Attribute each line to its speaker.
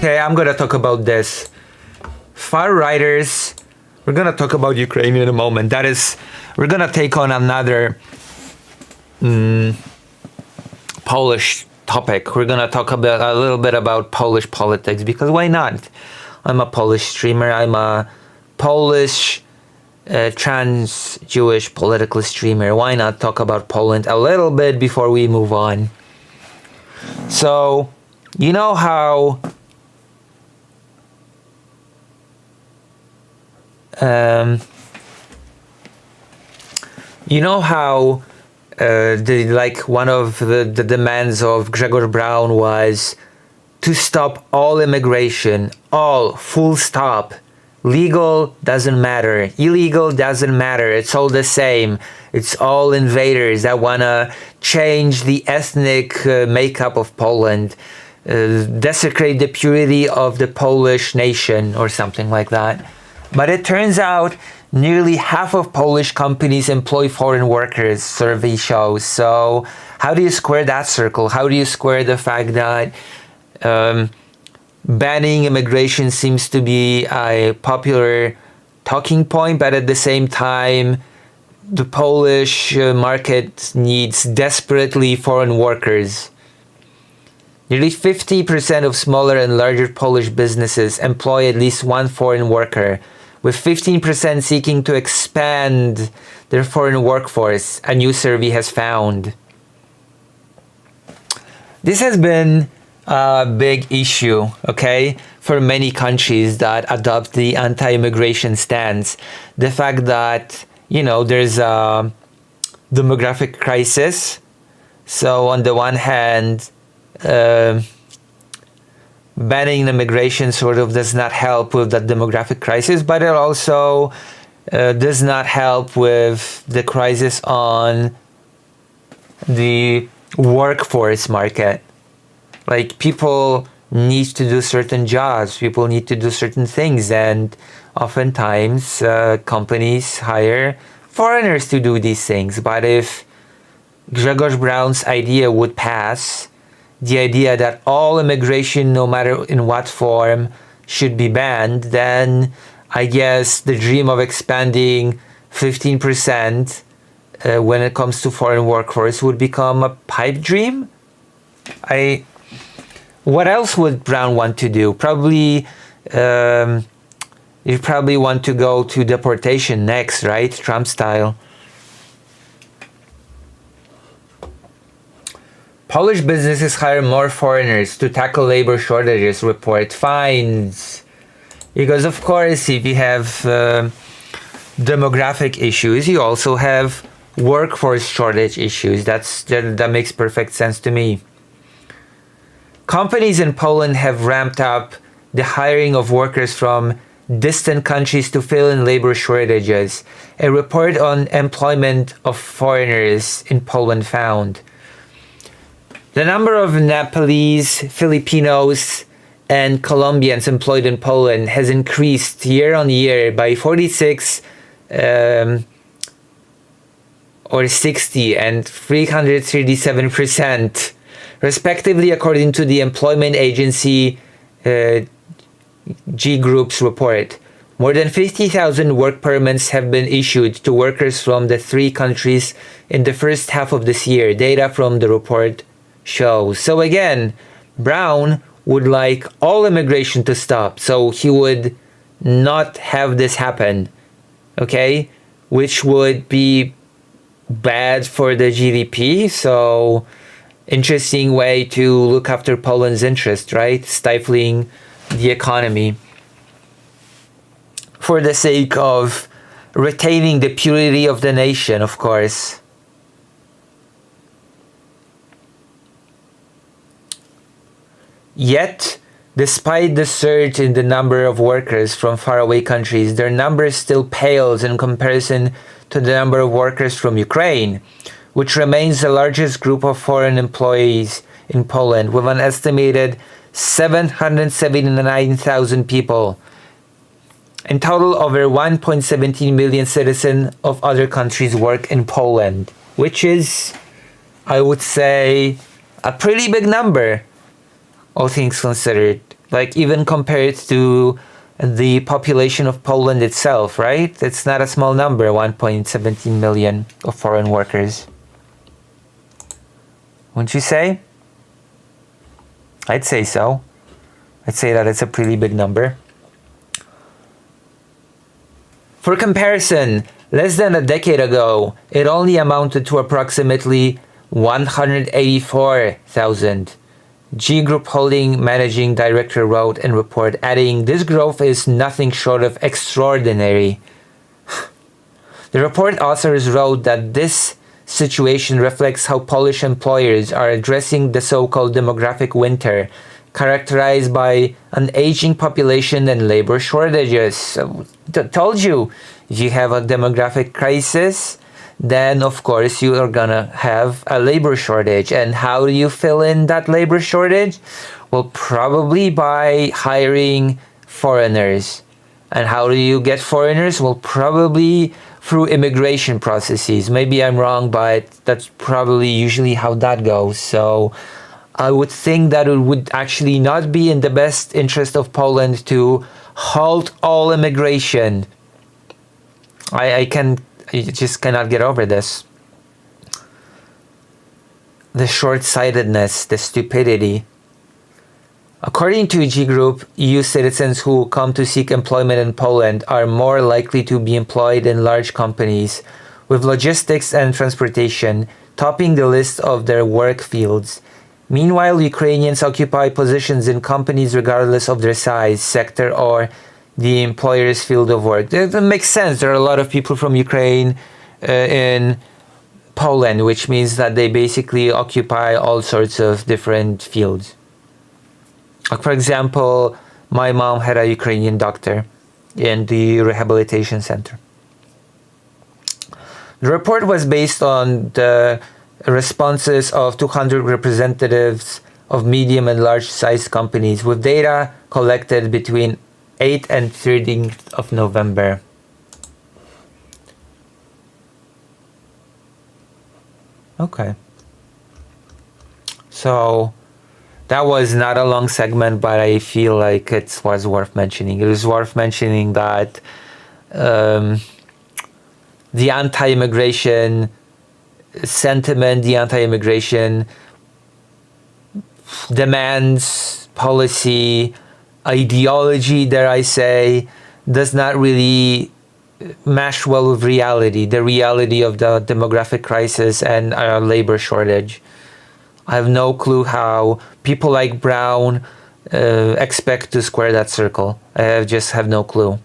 Speaker 1: Okay, I'm gonna talk about this. Far righters. We're gonna talk about Ukraine in a moment. That is, we're gonna take on another Polish topic. We're gonna talk about a little bit about Polish politics, because why not? I'm a Polish streamer. I'm a Polish trans Jewish political streamer. Why not talk about Poland a little bit before we move on? So, you know how one of the demands of Grzegorz Braun was to stop all immigration, all, full stop. Legal doesn't matter, illegal doesn't matter, it's all the same. It's all invaders that wanna change the ethnic makeup of Poland, desecrate the purity of the Polish nation or something like that. But it turns out nearly half of Polish companies employ foreign workers, survey shows. So how do you square that circle? How do you square the fact that banning immigration seems to be a popular talking point, but at the same time, the Polish market needs desperately foreign workers? Nearly 50% of smaller and larger Polish businesses employ at least one foreign worker, with 15% seeking to expand their foreign workforce, a new survey has found. This has been a big issue, okay, for many countries that adopt the anti-immigration stance. The fact that, you know, there's a demographic crisis. So on the one hand, banning immigration sort of does not help with that demographic crisis, but it also does not help with the crisis on the workforce market. Like, people need to do certain jobs, people need to do certain things, and oftentimes companies hire foreigners to do these things. But if Grzegorz Braun's idea would pass, the idea that all immigration, no matter in what form, should be banned, then I guess the dream of expanding 15% when it comes to foreign workforce would become a pipe dream. What else would Braun want to do? Probably, you probably want to go to deportation next, right? Trump style. Polish businesses hire more foreigners to tackle labor shortages, report finds. Because of course, if you have demographic issues, you also have workforce shortage issues. That makes perfect sense to me. Companies in Poland have ramped up the hiring of workers from distant countries to fill in labor shortages. A report on employment of foreigners in Poland found. The number of Nepalese, Filipinos, and Colombians employed in Poland has increased year on year by 46 or 60 and 337%, respectively, according to the employment agency G Group's report. More than 50,000 work permits have been issued to workers from the three countries in the first half of this year, data from the report shows. So again, Braun would like all immigration to stop, so he would not have this happen, okay? Which would be bad for the GDP, so interesting way to look after Poland's interest, right? Stifling the economy for the sake of retaining the purity of the nation, of course. Yet, despite the surge in the number of workers from faraway countries, their number still pales in comparison to the number of workers from Ukraine, which remains the largest group of foreign employees in Poland, with an estimated 779,000 people. In total, over 1.17 million citizens of other countries work in Poland, which is, I would say, a pretty big number, all things considered. Like even compared to the population of Poland itself, right? It's not a small number, 1.17 million of foreign workers. Wouldn't you say? I'd say so. I'd say that it's a pretty big number. For comparison, less than a decade ago, it only amounted to approximately 184,000. G Group Holding Managing Director wrote in report, adding, "This growth is nothing short of extraordinary." The report authors wrote that this situation reflects how Polish employers are addressing the so-called demographic winter, characterized by an aging population and labor shortages. So, told you, if you have a demographic crisis, then of course you are gonna have a labor shortage. And how do you fill in that labor shortage? Well, probably by hiring foreigners. And how do you get foreigners? Well, probably through immigration processes. Maybe I'm wrong, but that's probably usually how that goes. So I would think that it would actually not be in the best interest of Poland to halt all immigration. I just cannot get over this. The short-sightedness, the stupidity. According to G Group, EU citizens who come to seek employment in Poland are more likely to be employed in large companies, with logistics and transportation topping the list of their work fields. Meanwhile, Ukrainians occupy positions in companies regardless of their size, sector, or the employer's field of work. That makes sense. There are a lot of people from Ukraine in Poland, which means that they basically occupy all sorts of different fields. Like for example, my mom had a Ukrainian doctor in the rehabilitation center. The report was based on the responses of 200 representatives of medium and large sized companies with data collected between 8th and 13th of November. Okay. So that was not a long segment, but I feel like it was worth mentioning. It was worth mentioning that the anti-immigration sentiment, the anti-immigration demands, policy, ideology, dare I say, does not really mesh well with reality, the reality of the demographic crisis and our labor shortage. I have no clue how people like Brown expect to square that circle. I just have no clue.